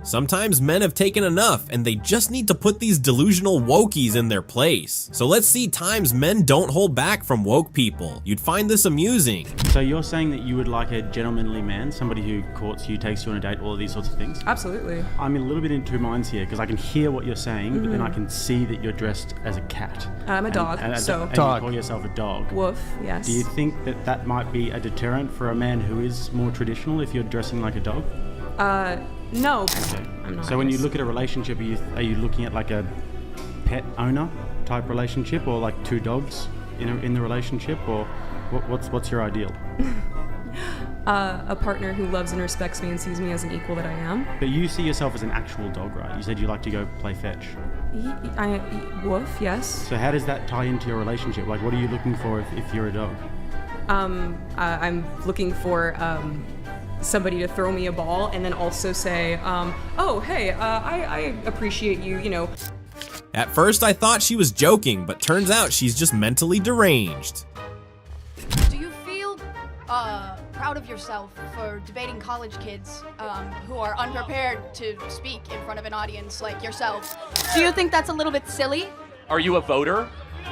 Sometimes men have taken enough and they just need to put these delusional wokies in their place. So let's see times men don't hold back from woke people. You'd find this amusing. So you're saying that you would like a gentlemanly man, somebody who courts you, takes you on a date, all of these sorts of things? Absolutely. I'm a little bit in two minds here because I can hear what you're saying, but then I can see that you're dressed as a cat. I'm a dog, and so... You call yourself a dog. Woof, yes. Do you think that that might be a deterrent for a man who is more traditional if you're dressing like a dog? No. Okay. I'm not. So when you look at a relationship, are you looking at like a pet owner type relationship, or like two dogs in the relationship, or what's your ideal? A partner who loves and respects me and sees me as an equal that I am. But you see yourself as an actual dog, right? You said you like to go play fetch. Woof, yes. So how does that tie into your relationship? Like, what are you looking for if you're a dog? I'm looking for somebody to throw me a ball and then also say, oh, hey, I appreciate you, you know. At first I thought she was joking, but turns out she's just mentally deranged. Do you feel proud of yourself for debating college kids who are unprepared to speak in front of an audience like yourself? Do you think that's a little bit silly? Are you a voter?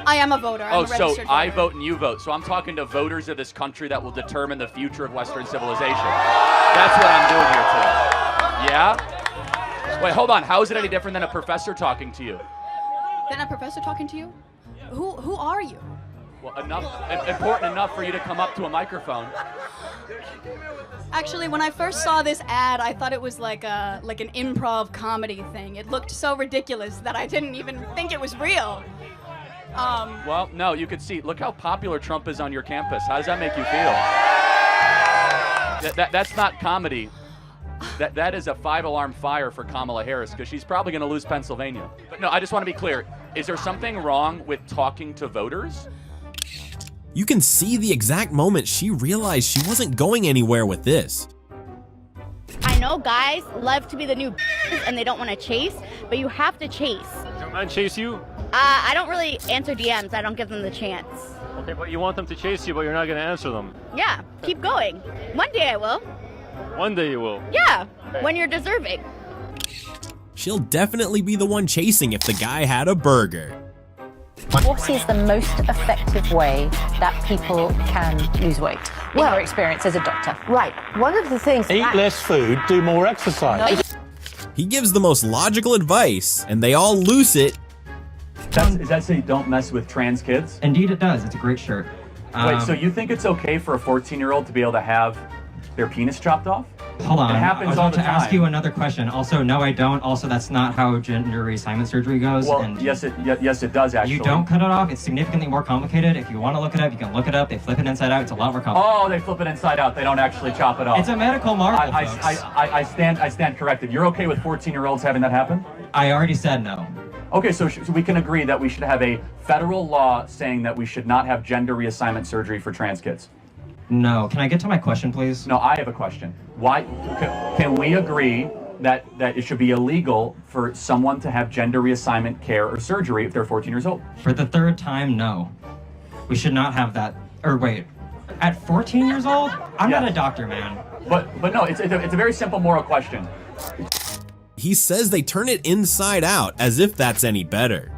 I am a voter. I'm a registered so voter. I vote and you vote. So I'm talking to voters of this country that will determine the future of Western civilization. That's what I'm doing here today. Yeah? Wait, hold on. How is it any different than a professor talking to you? Than a professor talking to you? Who are you? Well, important enough for you to come up to a microphone. Actually, when I first saw this ad, I thought it was like an improv comedy thing. It looked so ridiculous that I didn't even think it was real. Well, no, you could see. Look how popular Trump is on your campus. How does that make you feel? That's not comedy. That is a 5-alarm fire for Kamala Harris, because she's probably going to lose Pennsylvania. But no, I just want to be clear. Is there something wrong with talking to voters? You can see the exact moment she realized she wasn't going anywhere with this. I know guys love to be the new and they don't want to chase, but you have to chase. Don't mind chase you? I don't really answer DMs. I don't give them the chance. Okay, but you want them to chase you, but you're not going to answer them. Yeah, keep going. One day I will. One day you will. Yeah, when you're deserving. She'll definitely be the one chasing if the guy had a burger. What is the most effective way that people can lose weight? In your experience as a doctor. Right. One of the things... Eat less food, do more exercise. He gives the most logical advice, and they all lose it. Does that say don't mess with trans kids? Indeed it does. It's a great shirt. Wait, so you think it's okay for a 14-year-old to be able to have their penis chopped off? Hold on. It happens I was all about the to time. ask you another question. Also, no, I don't. Also, that's not how gender reassignment surgery goes. Well, and yes, it does actually. You don't cut it off. It's significantly more complicated. If you want to look it up, you can look it up. They flip it inside out. It's a lot more complicated. Oh, they flip it inside out. They don't actually chop it off. It's a medical marvel, folks. I stand corrected. You're okay with 14-year-olds having that happen? I already said no. Okay, so we can agree that we should have a federal law saying that we should not have gender reassignment surgery for trans kids. No. Can I get to my question, please? No, I have a question. Why can we agree that it should be illegal for someone to have gender reassignment care or surgery if they're 14 years old? For the third time, no. We should not have that. Or wait, at 14 years old? I'm not a doctor, man. But no, it's a very simple moral question. He says they turn it inside out, as if that's any better.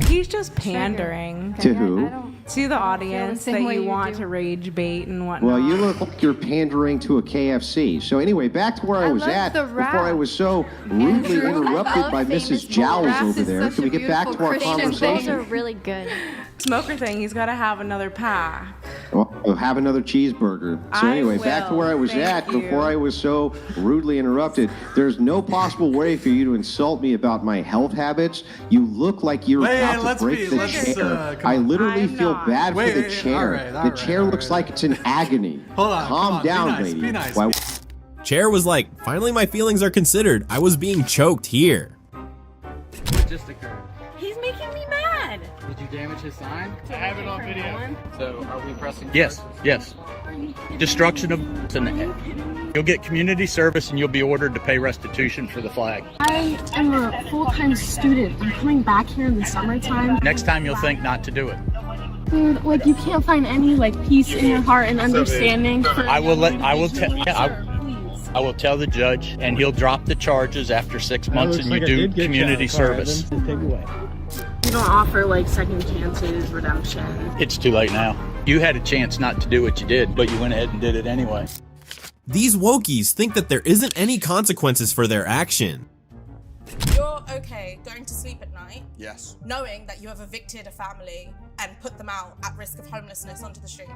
He's just pandering. To who? To the audience that you want to rage bait and whatnot. Well, you look like you're pandering to a KFC. So anyway, back to where I was at before I was so rudely interrupted by Mrs. Jowls over there. Can we get back to our conversation? Those are really good. Smoker thing, he's got to have another pack. Well, we'll have another cheeseburger. So anyway, back to where I was at before I was so rudely interrupted. There's no possible way for you to insult me about my health habits. You look like you're about to break the chair. I literally feel bad for the chair. The chair looks like it's in agony. Hold on, calm down, lady. Be nice. Why? Chair was like, finally my feelings are considered. I was being choked here. What just occurred? He's making me mad. Did you damage his sign? I have it on video. So are we pressing? Yes. Destruction of... You'll get community service and you'll be ordered to pay restitution for the flag. I am a full-time student. I'm coming back here in the summertime. Next time you'll think not to do it. Dude, like you can't find any like peace in your heart and understanding. I will tell. I will tell the judge, and he'll drop the charges after 6 months, and you do community service. You don't offer like second chances, redemption. It's too late now. You had a chance not to do what you did, but you went ahead and did it anyway. These wokies think that there isn't any consequences for their action. You're okay going to sleep at night, Yes. knowing that you have evicted a family and put them out at risk of homelessness onto the street.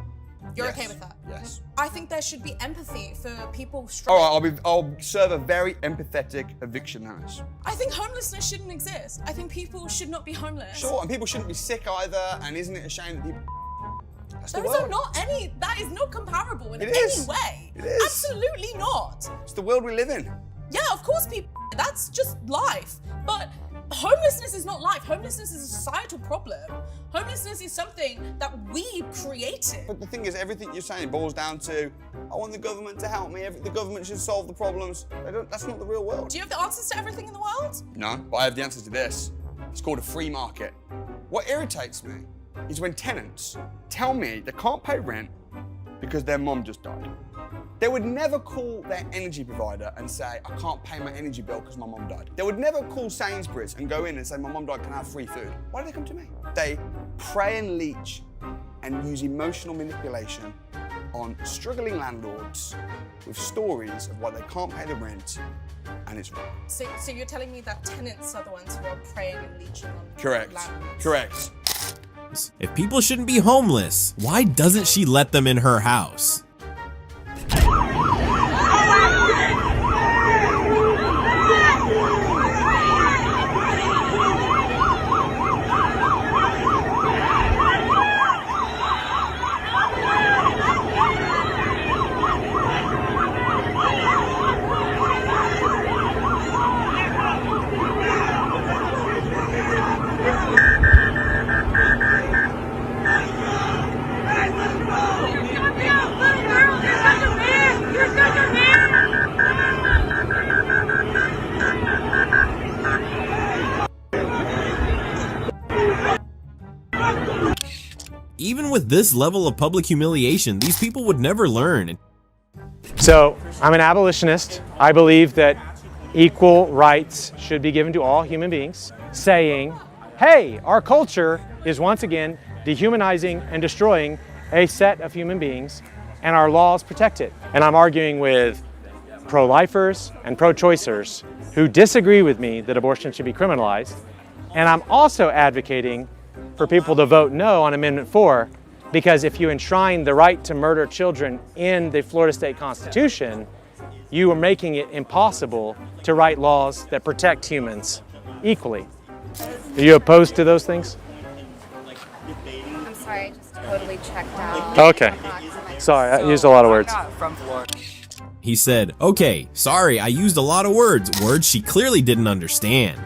You're Yes. okay with that? Yes. I think there should be empathy for people All struggling. right, I'll serve a very empathetic eviction notice. I think homelessness shouldn't exist. I think people should not be homeless. Sure, and people shouldn't be sick either, and isn't it a shame that people... That's the Those are world. not any, that is not comparable in It any is. way. It is. Absolutely not. It's the world we live in. Yeah, of course people, that's just life. But homelessness is not life. Homelessness is a societal problem. Homelessness is something that we created. But the thing is, everything you're saying boils down to, I want the government to help me, the government should solve the problems. That's not the real world. Do you have the answers to everything in the world? No, but I have the answers to this. It's called a free market. What irritates me is when tenants tell me they can't pay rent because their mom just died. They would never call their energy provider and say, I can't pay my energy bill because my mom died. They would never call Sainsbury's and go in and say, my mom died, can I have free food? Why do they come to me? They prey and leech and use emotional manipulation on struggling landlords with stories of why they can't pay the rent, and it's wrong. So you're telling me that tenants are the ones who are preying and leeching on Correct. landlords? Correct. If people shouldn't be homeless, why doesn't she let them in her house? Even with this level of public humiliation, these people would never learn. So, I'm an abolitionist. I believe that equal rights should be given to all human beings, saying, hey, our culture is once again dehumanizing and destroying a set of human beings, and our laws protect it. And I'm arguing with pro-lifers and pro-choicers who disagree with me that abortion should be criminalized. And I'm also advocating for people to vote no on Amendment 4, because if you enshrine the right to murder children in the Florida State Constitution, you are making it impossible to write laws that protect humans equally. Are you opposed to those things? I'm sorry, I just totally checked out. Okay. Sorry, I used a lot of words. He said, okay, sorry, I used a lot of words she clearly didn't understand.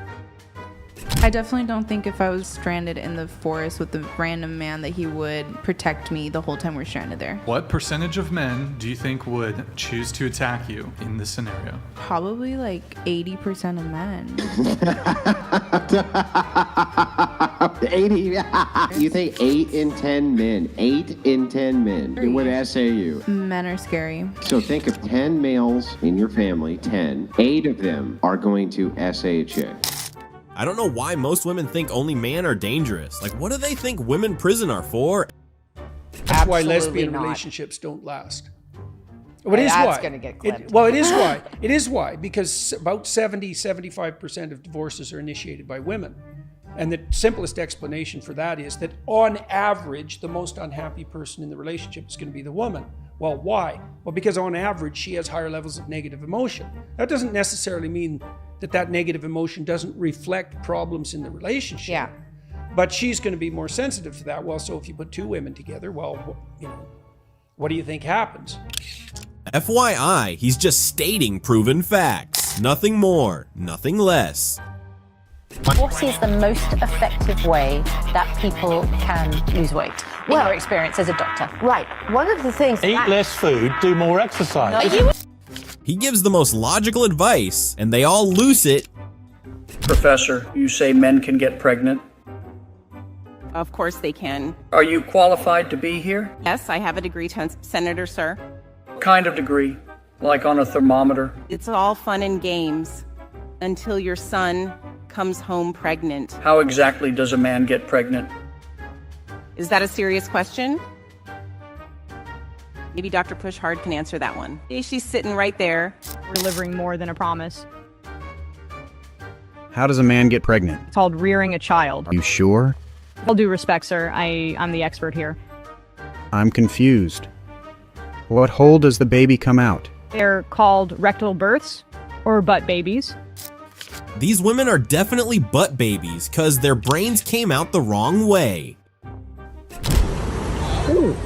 I definitely don't think if I was stranded in the forest with a random man that he would protect me the whole time we're stranded there. What percentage of men do you think would choose to attack you in this scenario? Probably like 80% of men. 80. You think 8 in 10 men, 8 in 10 men would essay you. Men are scary. So think of 10 males in your family, 10. 8 of them are going to essay a chick. I don't know why most women think only men are dangerous. Like, what do they think women prison are for? That's why lesbian relationships don't last. Well, it is That's why. gonna get clipped. Well, it is why. It is why, because about 70-75% of divorces are initiated by women. And the simplest explanation for that is that on average, the most unhappy person in the relationship is going to be the woman. Well, why? Well, because on average, she has higher levels of negative emotion. That doesn't necessarily mean that negative emotion doesn't reflect problems in the relationship. Yeah. But she's going to be more sensitive to that. Well, so if you put two women together, well, you know, what do you think happens? FYI, he's just stating proven facts. Nothing more, nothing less. What is the most effective way that people can lose weight? In your experience as a doctor. Right. One of the things. Eat less food, do more exercise. He gives the most logical advice, and they all lose it. Professor, you say men can get pregnant? Of course they can. Are you qualified to be here? Yes, I have a degree, Senator, sir. What kind of degree? Like on a thermometer. It's all fun and games until your son comes home pregnant. How exactly does a man get pregnant? Is that a serious question? Maybe Dr. Pushhard can answer that one. She's sitting right there. Delivering more than a promise. How does a man get pregnant? It's called rearing a child. Are you sure? All due respect, sir. I'm the expert here. I'm confused. What hole does the baby come out? They're called rectal births or butt babies. These women are definitely butt babies because their brains came out the wrong way. Ooh.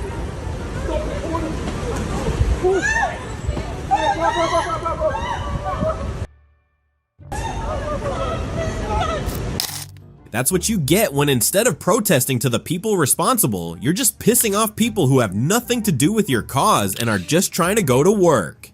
That's what you get when instead of protesting to the people responsible, you're just pissing off people who have nothing to do with your cause and are just trying to go to work.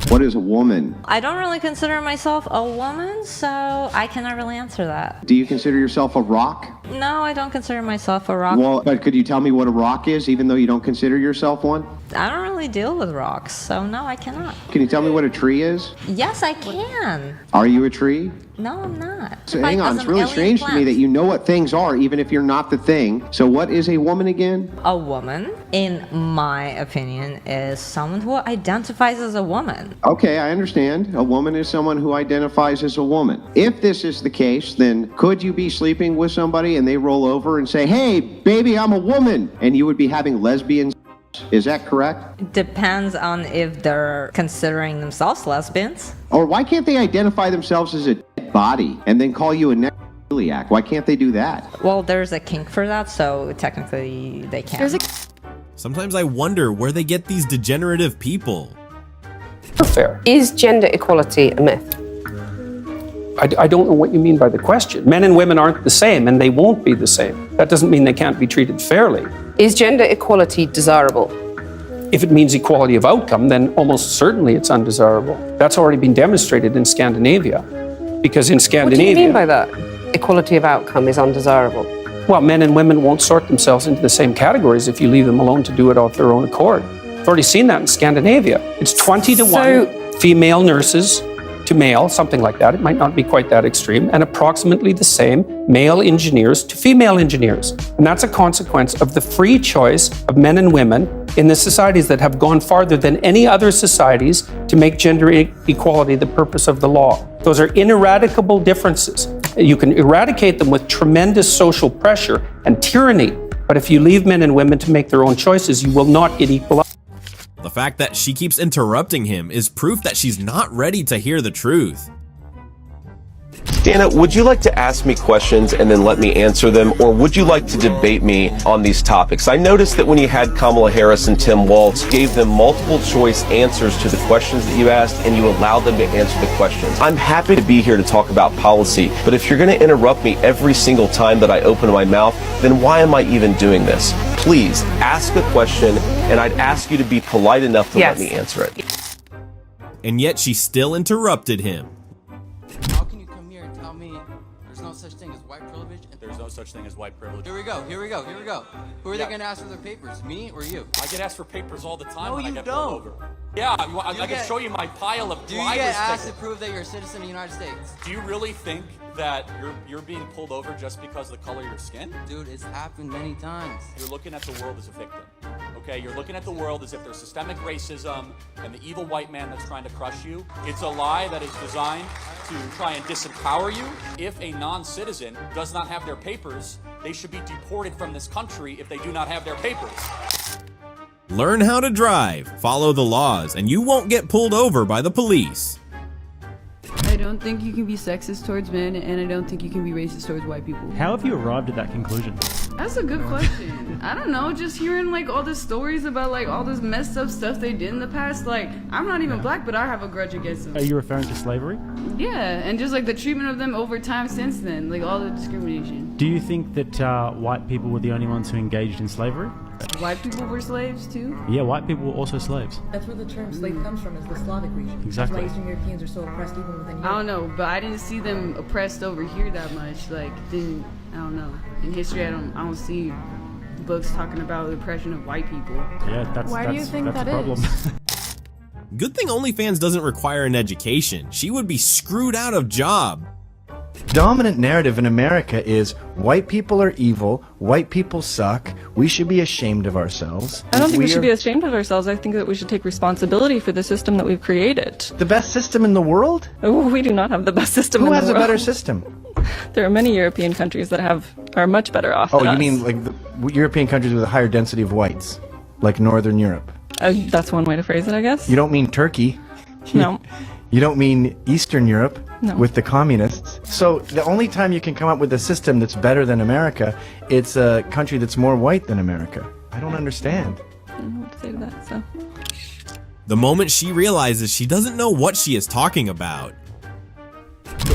What is a woman? I don't really consider myself a woman, so I cannot really answer that. Do you consider yourself a rock? No, I don't consider myself a rock. Well, but could you tell me what a rock is, even though you don't consider yourself one? I don't really deal with rocks, so no, I cannot. Can you tell me what a tree is? Yes, I can. Are you a tree? No, I'm not. So hang on, it's really strange to me that you know what things are, even if you're not the thing. So what is a woman again? A woman, in my opinion, is someone who identifies as a woman. Okay, I understand. A woman is someone who identifies as a woman. If this is the case, then could you be sleeping with somebody and they roll over and say, "Hey, baby, I'm a woman," and you would be having lesbian? Is that correct? It depends on if they're considering themselves lesbians. Or why can't they identify themselves as a dead body and then call you a necrophiliac? Why can't they do that? Well, there's a kink for that, so technically they can. Sometimes I wonder where they get these degenerative people. Fair. Is gender equality a myth? I don't know what you mean by the question. Men and women aren't the same, and they won't be the same. That doesn't mean they can't be treated fairly. Is gender equality desirable? If it means equality of outcome, then almost certainly it's undesirable. That's already been demonstrated in Scandinavia. Because in Scandinavia... What do you mean by that? Equality of outcome is undesirable? Well, men and women won't sort themselves into the same categories if you leave them alone to do it off their own accord. I've already seen that in Scandinavia. It's 20 to 1 female nurses to male, something like that. It might not be quite that extreme, and approximately the same male engineers to female engineers. And that's a consequence of the free choice of men and women in the societies that have gone farther than any other societies to make gender equality the purpose of the law. Those are ineradicable differences. You can eradicate them with tremendous social pressure and tyranny, but if you leave men and women to make their own choices, you will not get equal. The fact that she keeps interrupting him is proof that she's not ready to hear the truth. Dana, would you like to ask me questions and then let me answer them, or would you like to debate me on these topics? I noticed that when you had Kamala Harris and Tim Walz, gave them multiple choice answers to the questions that you asked, and you allowed them to answer the questions. I'm happy to be here to talk about policy, but if you're going to interrupt me every single time that I open my mouth, then why am I even doing this? Please ask a question, and I'd ask you to be polite enough to let me answer it. And yet she still interrupted him. How can you come here and tell me there's no such thing as white privilege? And there's no such thing as white privilege. Here we go. Who are they going to ask for their papers, me or you? I get asked for papers all the time No, when I you get don't. pulled over. Yeah, I can show you my pile of Do you driver's get asked tickets. to prove that you're a citizen of the United States? Do you really think that you're being pulled over just because of the color of your skin? Dude, it's happened many times. You're looking at the world as a victim. Okay, you're looking at the world as if there's systemic racism and the evil white man that's trying to crush you. It's a lie that is designed to try and disempower you. If a non-citizen does not have their papers, they should be deported from this country if they do not have their papers. Learn how to drive, follow the laws, and you won't get pulled over by the police. I don't think you can be sexist towards men, and I don't think you can be racist towards white people. How have you arrived at that conclusion? That's a good question. I don't know, just hearing like all the stories about like all this messed up stuff they did in the past. Like, I'm not even black, but I have a grudge against them. Are you referring to slavery? Yeah, and just like the treatment of them over time since then, like all the discrimination. Do you think that white people were the only ones who engaged in slavery? White people were slaves too? Yeah, white people were also slaves. That's where the term slave comes from, is the Slavic region. Exactly. That's why Eastern Europeans are so oppressed even within Europe. I don't know, but I didn't see them oppressed over here that much. Like, I don't know. In history, I don't see books talking about the oppression of white people. Yeah, that's the problem. Good thing OnlyFans doesn't require an education. She would be screwed out of job. Dominant narrative in America is white people are evil, white people suck, we should be ashamed of ourselves. I don't think we should be ashamed of ourselves. I think that we should take responsibility for the system that we've created. The best system in the world? Oh, we do not have the best system in the world. Who has a better system? There are many European countries that are much better off than you us. mean like the European countries with a higher density of whites, like Northern Europe? That's one way to phrase it, I guess. You don't mean Turkey. No. You don't mean Eastern Europe. No. With the communists. So the only time you can come up with a system that's better than America, it's a country that's more white than America. I don't understand. I don't know what to say to that, so. The moment she realizes she doesn't know what she is talking about.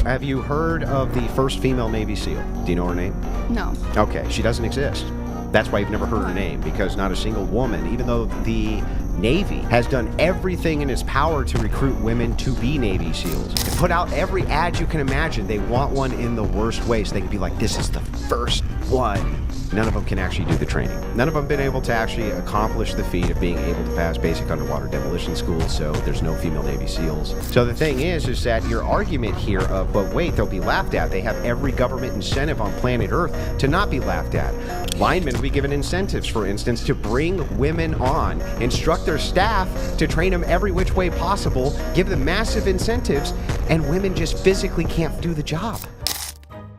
Have you heard of the first female Navy SEAL? Do you know her name? No. Okay, she doesn't exist. That's why you've never heard her name, because not a single woman, even though the Navy has done everything in its power to recruit women to be Navy SEALs. They put out every ad you can imagine. They want one in the worst way, so they can be like, this is the first one. None of them can actually do the training. None of them have been able to actually accomplish the feat of being able to pass basic underwater demolition school, so there's no female Navy SEAls. So the thing is that your argument here of, but wait, they'll be laughed at. They have every government incentive on planet Earth to not be laughed at. Linemen will be given incentives, for instance, to bring women on, instruct their staff to train them every which way possible, give them massive incentives, and women just physically can't do the job.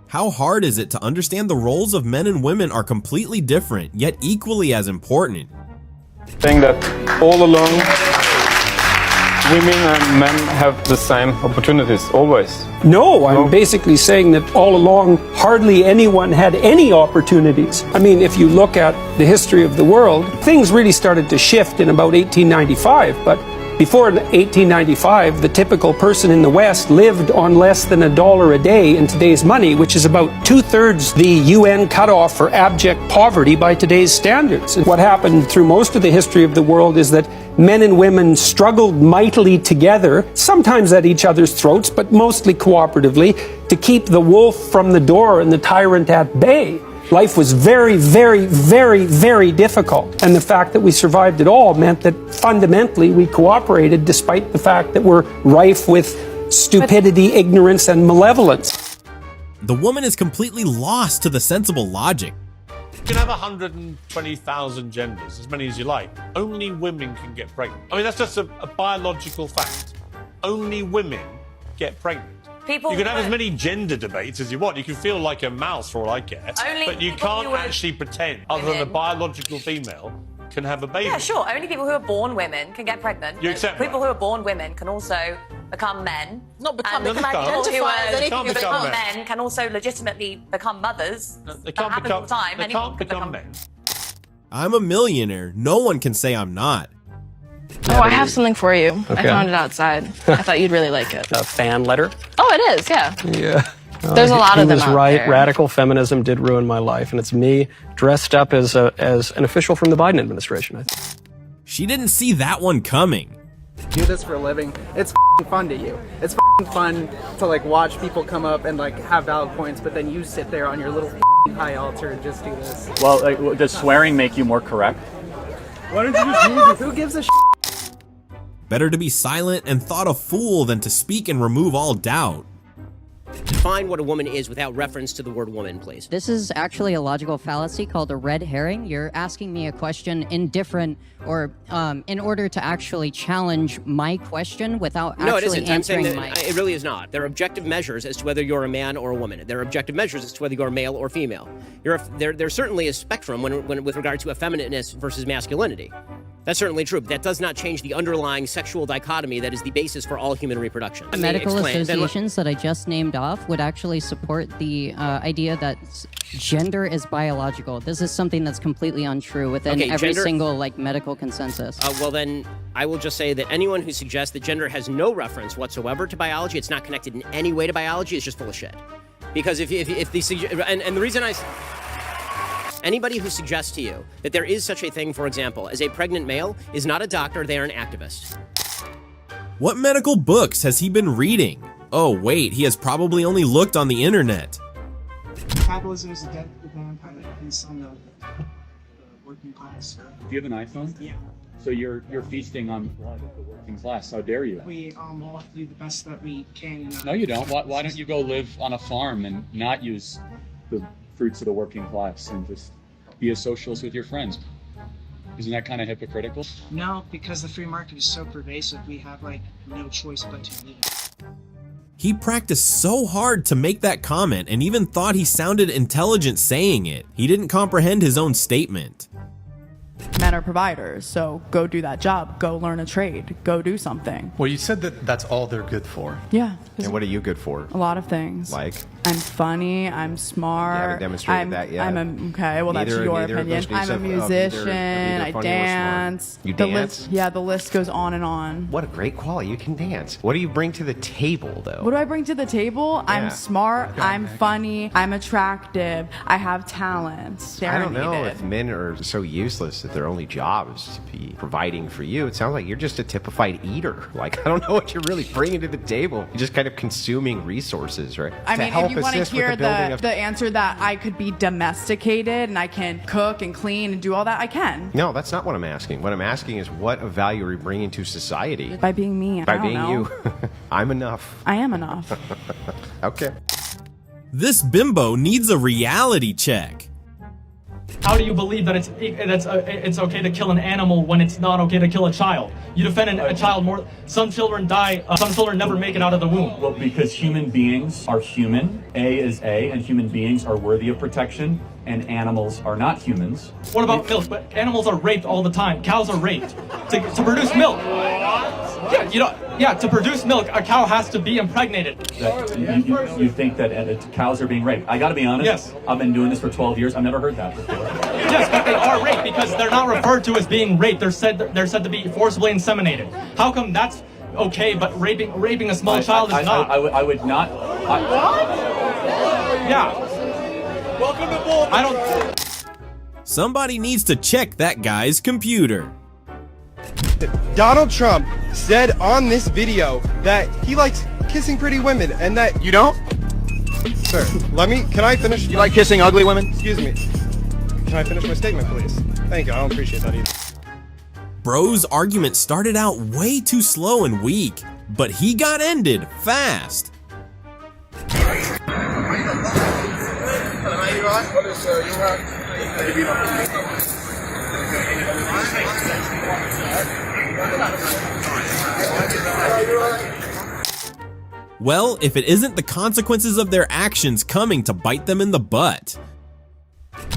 How hard is it to understand the roles of men and women are completely different, yet equally as important? Saying that all along, women and men have the same opportunities, always. No, I'm basically saying that all along, hardly anyone had any opportunities. I mean, if you look at the history of the world, things really started to shift in about 1895, but before 1895, the typical person in the West lived on less than $1 a day in today's money, which is about 2/3 the UN cutoff for abject poverty by today's standards. And what happened through most of the history of the world is that men and women struggled mightily together, sometimes at each other's throats, but mostly cooperatively, to keep the wolf from the door and the tyrant at bay. Life was very, very, very, very difficult. And the fact that we survived it all meant that fundamentally we cooperated despite the fact that we're rife with stupidity, ignorance, and malevolence. The woman is completely lost to the sensible logic. You can have 120,000 genders, as many as you like. Only women can get pregnant. I mean, that's just a biological fact. Only women get pregnant. You can have as many gender debates as you want. You can feel like a mouse for all I care. But you can't actually pretend, other than a biological female, can have a baby. Yeah, sure. Only people who are born women can get pregnant. You accept People who are born women can also become men. Not become and men. people who become become men. men can also legitimately become mothers. They can't that happens all the time. They Anyone can't can become men. I'm a millionaire. No one can say I'm not. Oh, I have something for you. Okay. I found it outside. I thought you'd really like it. A fan letter? Oh, it is, yeah. Yeah. There's a lot of them He was out right. there. Radical feminism did ruin my life, and it's me dressed up as an official from the Biden administration, I think. She didn't see that one coming. Do this for a living. It's fun to you. It's fun to like watch people come up and like have valid points, but then you sit there on your little high altar and just do this. Well, does swearing make you more correct? Why don't you just move it? Who gives a Better to be silent and thought a fool than to speak and remove all doubt. Define what a woman is without reference to the word woman, please. This is actually a logical fallacy called a red herring. You're asking me a question in order to actually challenge my question without No, it actually isn't. I'm saying answering that my... it really is not. There are objective measures as to whether you're a man or a woman. There are objective measures as to whether you're male or female. There certainly is spectrum when with regard to effeminateness versus masculinity. That's certainly true, but that does not change the underlying sexual dichotomy that is the basis for all human reproduction. The medical associations that I just named off would actually support the idea that gender is biological. This is something that's completely untrue within every single medical consensus. Well, then I will just say that anyone who suggests that gender has no reference whatsoever to biology, it's not connected in any way to biology, is just full of shit. Because if the reason anybody who suggests to you that there is such a thing, for example, as a pregnant male is not a doctor, they are an activist. What medical books has he been reading? Oh wait, he has probably only looked on the internet. Capitalism is a dead vampire and some of the working class. Do you have an iPhone? Yeah. So you're feasting on blood of the working class. How dare you? We all have to do the best that we can. No, you don't. Why don't you go live on a farm and not use the fruits of the working class and just be a socialist with your friends? Isn't that kind of hypocritical? No, because the free market is so pervasive, we have like no choice but to leave. He practiced so hard to make that comment and even thought he sounded intelligent saying it. He didn't comprehend his own statement. Men are providers, so go do that job. Go learn a trade. Go do something. Well, you said that that's all they're good for. Yeah. And what are you good for? A lot of things. Like? I'm funny. I'm smart. You haven't demonstrated that yet. Okay, well, that's your opinion. I'm a musician. I dance. You dance? The list goes on and on. What a great quality. You can dance. What do you bring to the table, though? What do I bring to the table? I'm smart. I'm funny. I'm attractive. I have talents. I don't know if men are so useless that their only job is to be providing for you. It sounds like you're just a typified eater. Like, I don't know what you're really bringing to the table. You're just kind of consuming resources, right? I mean, if you want to hear the answer that I could be domesticated and I can cook and clean and do all that, I can. No, that's not what I'm asking. What I'm asking is what of value are you bringing to society? By being me. By being you. I'm enough. I am enough. Okay. This bimbo needs a reality check. How do you believe that it's okay to kill an animal when it's not okay to kill a child? You defend a child more. Some children die. Some children never make it out of the womb. Well, because human beings are human. A is A, and human beings are worthy of protection, and animals are not humans. What about milk? But animals are raped all the time. Cows are raped to produce milk. Yeah, to produce milk, a cow has to be impregnated. You think that cows are being raped? I gotta be honest. Yes. I've been doing this for 12 years. I've never heard that before. Yes, but they are raped because they're not referred to as being raped. They're said to be forcibly inseminated. How come that's okay, but raping a small child is not? I would not. Yeah. Welcome to Boulder. I don't. Somebody needs to check that guy's computer. Donald Trump said on this video that he likes kissing pretty women and that you don't? Sir, can I finish? You like kissing ugly women? Excuse me. Can I finish my statement, please? Thank you, I don't appreciate that either. Bro's argument started out way too slow and weak, but he got ended fast. Well, if it isn't the consequences of their actions coming to bite them in the butt.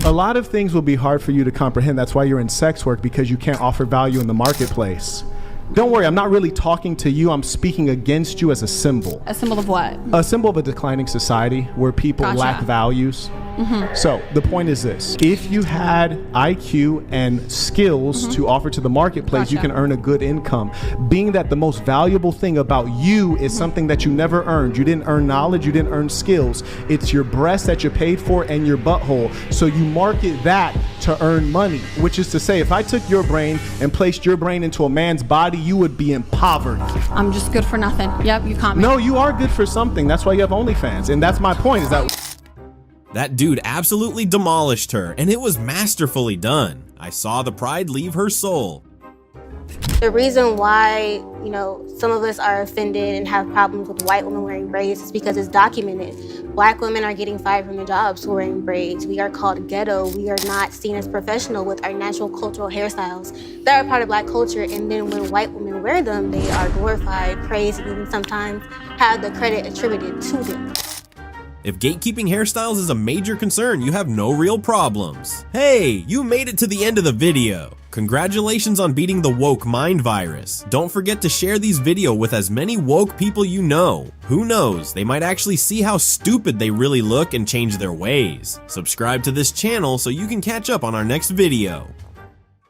A lot of things will be hard for you to comprehend. That's why you're in sex work, because you can't offer value in the marketplace. Don't worry, I'm not really talking to you. I'm speaking against you as a symbol. A symbol of what? A symbol of a declining society where people lack values. So the point is this: if you had IQ and skills to offer to the marketplace, you can earn a good income. Being that the most valuable thing about you is something that you never earned. You didn't earn knowledge, you didn't earn skills. It's your breast that you paid for and your butthole. So you market that to earn money, which is to say, if I took your brain and placed your brain into a man's body, you would be in poverty. I'm just good for nothing. Yep, you caught me. No, you are good for something. That's why you have OnlyFans. And that's my point, is that dude absolutely demolished her, and it was masterfully done. I saw the pride leave her soul. The reason why, some of us are offended and have problems with white women wearing braids is because it's documented. Black women are getting fired from their jobs for wearing braids. We are called ghetto. We are not seen as professional with our natural cultural hairstyles that are part of Black culture. And then when white women wear them, they are glorified, praised, and even sometimes have the credit attributed to them. If gatekeeping hairstyles is a major concern, you have no real problems. Hey, you made it to the end of the video. Congratulations on beating the woke mind virus. Don't forget to share these videos with as many woke people you know. Who knows, they might actually see how stupid they really look and change their ways. Subscribe to this channel so you can catch up on our next video.